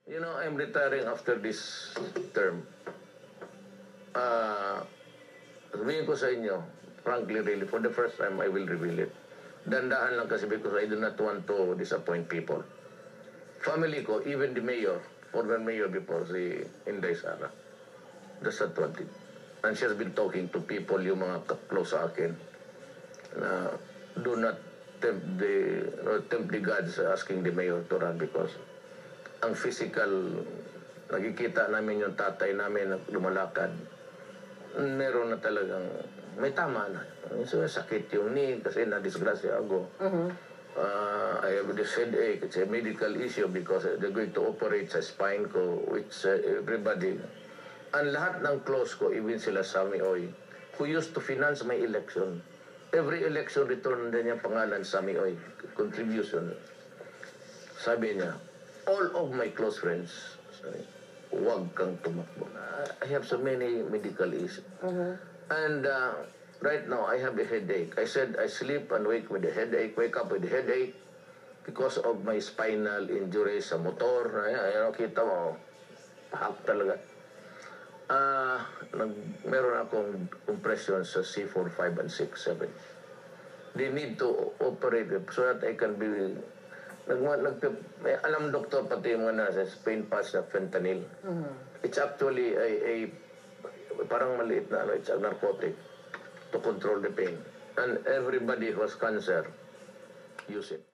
You know, I'm retiring after this term. Sabihin ko sa inyo, frankly, really, for the first time, I will reveal it. Dandahan lang kasi because I do not want to disappoint people. Family ko, even the mayor, former mayor before, si Inday Sara, that's not what it. And she has been talking to people, yung mga close sa akin, na do not tempt the gods asking the mayor to run because ang physical, nakikita namin yung tatay namin na lumalakad, meron na talagang, may tama na. So, sakit yung knee kasi na-disgrasya ako. I have this headache. It's a medical issue because they're going to operate sa spine ko, which everybody, ang lahat ng close ko, even sila Sammy Oy, who used to finance my election, every election return din yung pangalan Sammy Oy, contribution. Sabi niya, all of my close friends, sorry, huwag kang tumakbo. I have so many medical issues. And right now, I have a headache. I said I sleep and wake with a headache, wake up with a headache because of my spinal injury sa motor. Ayan, kita mo, pahak talaga. Meron akong compression sa C4, 5, and 6, 7. They need to operate it so that I can be... alam doktor pati yung mga nasa pain patch na fentanyl. It's actually a parang maliit na it's a narcotic to control the pain. And everybody who has cancer use it.